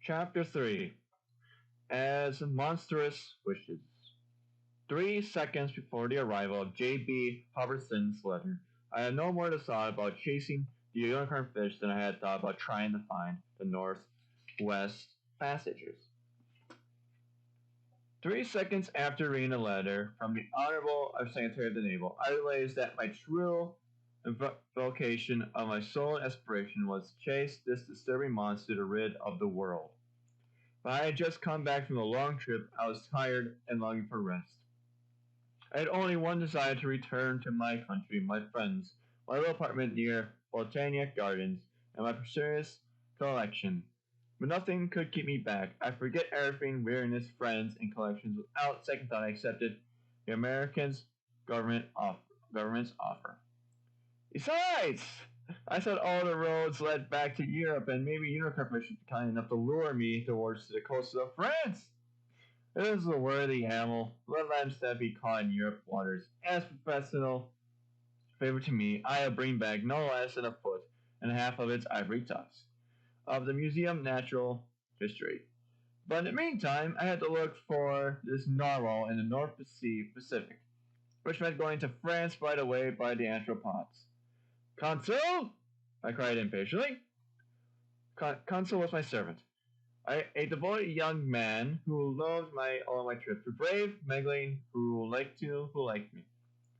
Chapter 3. As Monstrous Wishes. 3 seconds before the arrival of J.B. Hobson's letter, I had no more thought about chasing the unicorn fish than I had thought about trying to find the northwest passages. 3 seconds after reading the letter from the Honorable Secretary of the Naval, I realized that my true vocation of my sole aspiration was to chase this disturbing monster to rid of the world. But I had just come back from a long trip. I was tired and longing for rest. I had only one desire to return to my country, my friends, my little apartment near Botanic Gardens, and my precious collection. But nothing could keep me back. I forget everything, weariness, friends, and collections. Without second thought, I accepted the government's offer. Besides, I thought all the roads led back to Europe, and maybe unicorn fish would be kind enough to lure me towards the coast of France. It is a worthy animal. Let them instead be caught in Europe waters. As professional favor to me, I'll bring back no less than a foot and a half of its ivory tusk of the Museum Natural History. But in the meantime, I had to look for this narwhal in the North Pacific, which meant going to France right away by the anthropods. Consul! I cried impatiently. Consul was my servant. A devoted young man who loved all my trips, a brave Megling who liked me,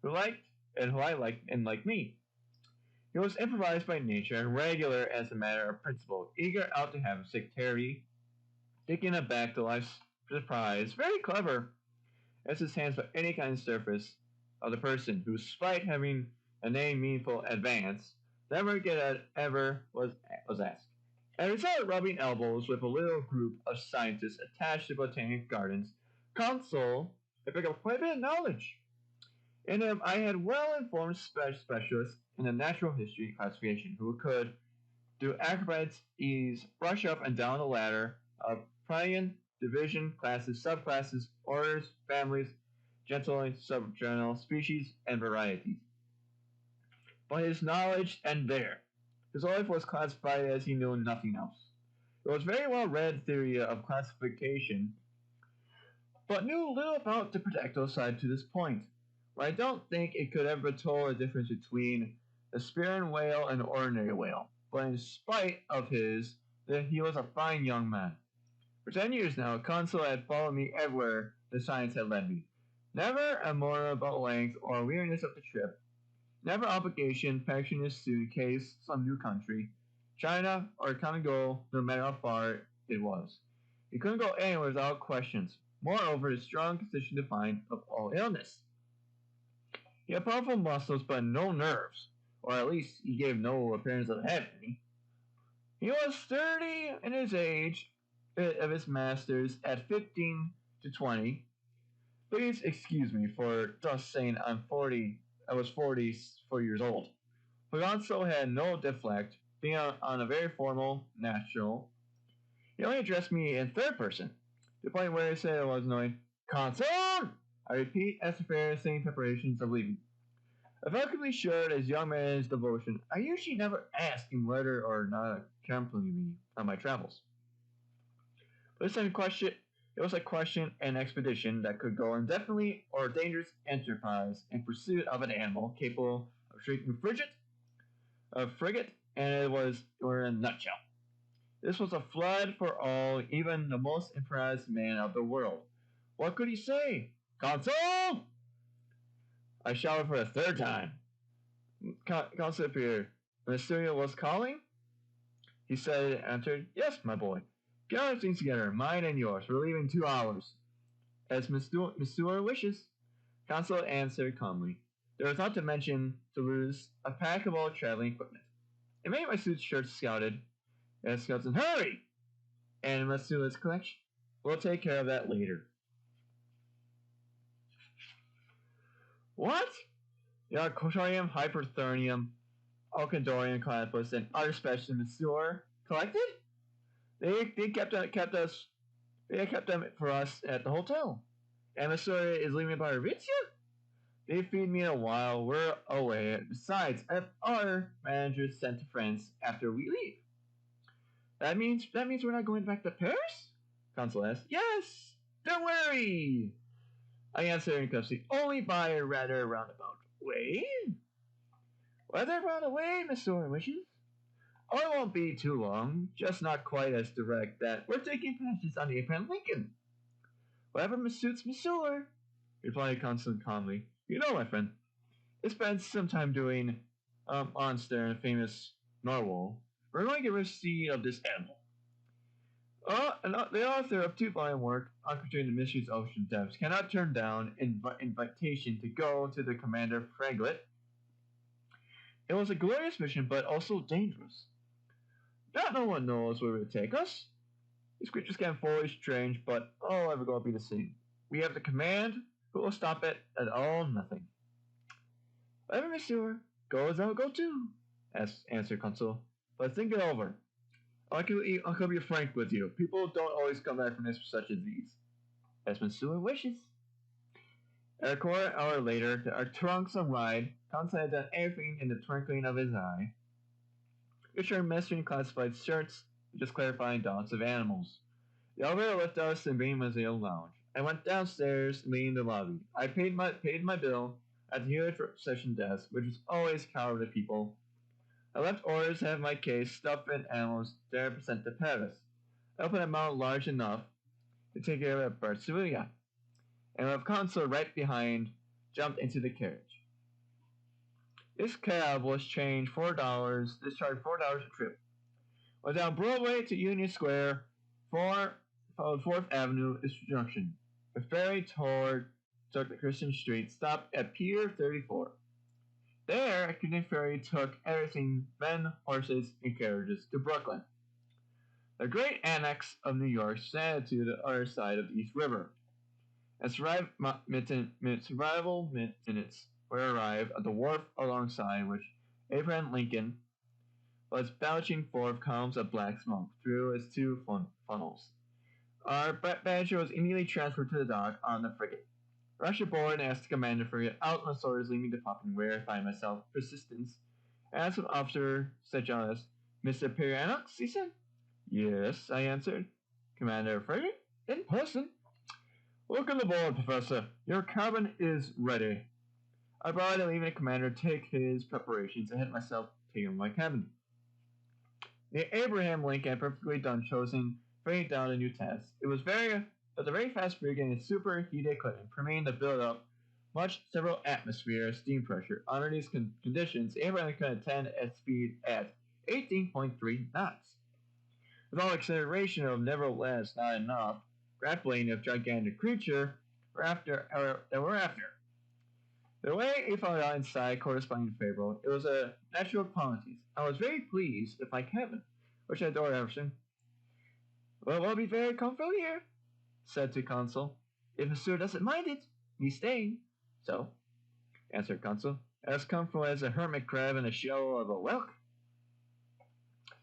who I liked and liked me. He was improvised by nature and regular as a matter of principle, eager out to have a secretary, taking it back to life's surprise, very clever as his hands by any kind of surface of the person who, despite having a name meaningful advance, never was asked. And we started rubbing elbows with a little group of scientists attached to Botanic Gardens. Consul had picked up quite a bit of knowledge. In him, I had well-informed specialists in the natural history classification who could, through acrobats' ease, brush up and down the ladder of prion, division, classes, subclasses, orders, families, gentle, subgenral, species, and varieties. But his knowledge ended there. His life was classified as he knew nothing else. It was very well read theory of classification, but knew little about the practical side to this point. But I don't think it could ever tell the difference between a spearing whale and an ordinary whale. But in spite of that he was a fine young man. For 10 years now, Consul had followed me everywhere the science had led me. Never a moral about length or weariness of the trip. Never obligation, packing his suitcase, some new country, China or Congo, no matter how far it was. He couldn't go anywhere without questions. Moreover, his strong constitution defined of all illness. He had powerful muscles but no nerves, or at least he gave no appearance of having any. He was sturdy in his age of his masters at 15 to 20. Please excuse me for thus saying I was 44 years old. Paganso had no deflect, being on a very formal, natural. He only addressed me in third person, to the point where he said I was annoying. Consul! I repeat as embarrassing preparations of leaving. I felt completely sure that his young man's devotion. I usually never ask him whether or not accompany me on my travels. But this time it was a question and expedition that could go indefinitely or a dangerous enterprise in pursuit of an animal capable of shrinking frigate, and it was in a nutshell. This was a flood for all, even the most impressed man of the world. What could he say? Consul! I shouted for the third time. Consul appeared. Monsieur was calling? He said and answered, Yes, my boy. Get our things together, mine and yours. We're leaving 2 hours. As Monsieur wishes. Consul answered calmly. There was not to mention to lose a pack of all traveling equipment. It made my suit shirts scouted. And scouts in hurry! And Monsieur's collection. We'll take care of that later. What? Yarkotorium, Hyperthermium, Alcandorium, Platypus, and other specimens Monsieur collected? They kept them for us at the hotel. And Monsieur is leaving by Aritzia? They feed me in a while we're away. Besides, I have other managers sent to France after we leave. That means we're not going back to Paris? Consul asked. Yes! Don't worry! I answered incautiously, only by a rather roundabout way. Whether roundabout, Monsieur wishes? Oh, it won't be too long, just not quite as direct that we're taking passage on the Abraham Lincoln. Whatever suits Monsieur, replied Consul calmly. You know, my friend, I spent some time doing Monster and famous Narwhal. We're going to get rid of this animal. The author of two-volume work, Uncovering the Mysteries of Ocean Depths, cannot turn down invitation to go to the Commander Fraglet. It was a glorious mission, but also dangerous. Not no one knows where it will take us. These creatures can fully strange, but all ever going to be the same. We have the command, who will stop it at all nothing. Whatever, Monsieur, goes I'll go too, answered Consul. But think it over. I can be frank with you. People don't always come back from this for such as these. As Monsieur wishes. A quarter hour later, our trunks arrived. Consul had done everything in the twinkling of his eye. Richard mastering classified shirts, just clarifying dots of animals. The elevator lifted us in Green Museum Lounge. I went downstairs, leaving the lobby. I paid my bill at the huge reception desk, which was always crowded with people. I left orders to have my case stuffed with animals there sent to Paris. I opened a amount large enough to take care of Barcelona, and with Consul right behind, jumped into the carriage. This cab was charged $4 a trip. Went down Broadway to Union Square, followed 4th Avenue Junction. The ferry took the Christian Street, stopped at Pier 34. There, a connecting ferry took everything, men, horses, and carriages, to Brooklyn, the great annex of New York, standing to the other side of the East River. As survival minutes were arrived at the wharf alongside which Abraham Lincoln was belching forth columns of black smoke through his two funnels. Our badger was immediately transferred to the dock on the frigate. Rush aboard and asked the commander for it out on the stores leaving the popping where I find myself. Persistence. Asked an officer such as Mr. Perianux, he said. Yes, I answered. Commander frigate? In person. Welcome aboard, Professor. Your cabin is ready. I brought and leaving the commander take his preparations and had myself taken my cabin. The Abraham Lincoln had perfectly done choosing bringing down a new test. It was a very fast rig and its superheated equipment, permitting the build-up several atmosphere steam pressure. Under these conditions, Abraham could attend at speed at 18.3 knots. With all acceleration of nevertheless not enough, grappling of gigantic creature were after. The way he found out inside corresponding favorable, it was a natural qualities. I was very pleased with my cabin, which I adored Everson. Well, we'll be very comfortable here, said to Consul. If Monsieur doesn't mind it, me staying. So, answered Consul, as comfortable as a hermit crab in a shell of a whelk.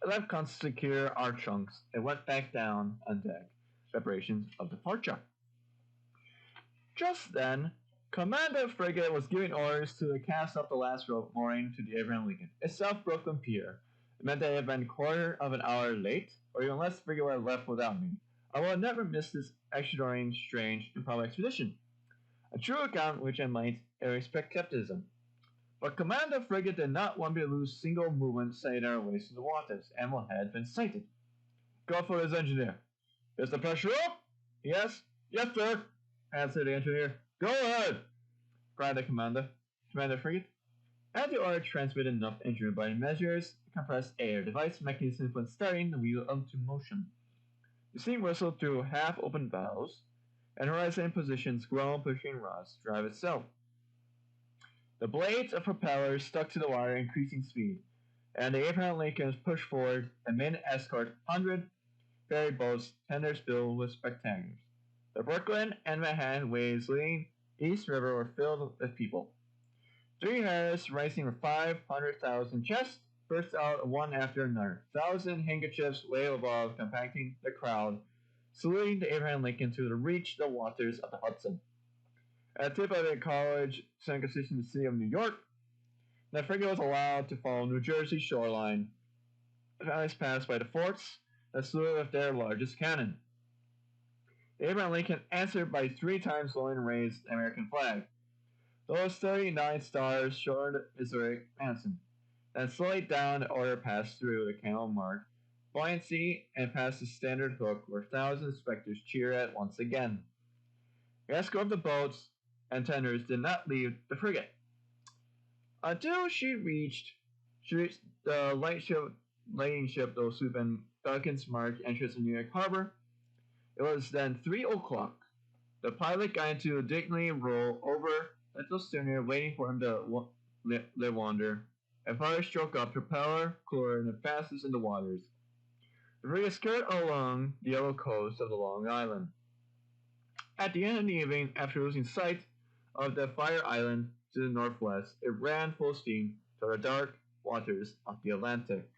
I left Consul to secure our trunks and went back down on deck, preparations of departure. Just then, Commander Frigate was giving orders to cast up the last rope mooring to the Abraham Lincoln, a South Brooklyn pier. It meant that I had been a quarter of an hour late, or even less, Frigate would have left without me. I will never miss this extraordinary, strange, and improbable expedition. A true account which I might expect skepticism. But Commander Frigate did not want me to lose single movement setting our ways to the waters. Animal had been sighted. Go for his engineer. Is the pressure up? Yes. Yes, sir, answered the engineer. Go ahead, cried the Commander Frigate. As the order transmitted enough engine by measures, compressed air device mechanism when starting the wheel into motion. The steam whistled through half-open valves, and horizon positions grown pushing rods to drive itself. The blades of propellers stuck to the water increasing speed, and the Abraham Lincoln was pushed forward and men escort 100 ferry boats tenders filled with spectators. The Brooklyn and Manhattan waves leading East River were filled with people. 3 hairs rising from 500,000 chests burst out one after another. 1,000 handkerchiefs wave above, compacting the crowd, saluting the Abraham Lincoln to reach the waters of the Hudson. At the tip of the college Constitution in the city of New York, the frigate was allowed to follow New Jersey shoreline. The valleys passed by the forts, that slew with their largest cannon. Abraham Lincoln answered by 3 times blowing and raised the American flag. Those 39 stars showed Missouri Manson. Then slowly down the order passed through the canal marked buoyancy and past the standard hook where thousands of spectators cheered at once again. The escort of the boats and tenders did not leave the frigate until she reached the lading ship those sloop and Falcons marked entrance in New York Harbor. It was then 3 o'clock. The pilot got into a dignity roll over the schooner, waiting for him to live wander. A fire struck up propeller, cooler, and the fastest in the waters. The frigate skirted along the yellow coast of the Long Island. At the end of the evening, after losing sight of the Fire Island to the northwest, it ran full steam toward the dark waters of the Atlantic.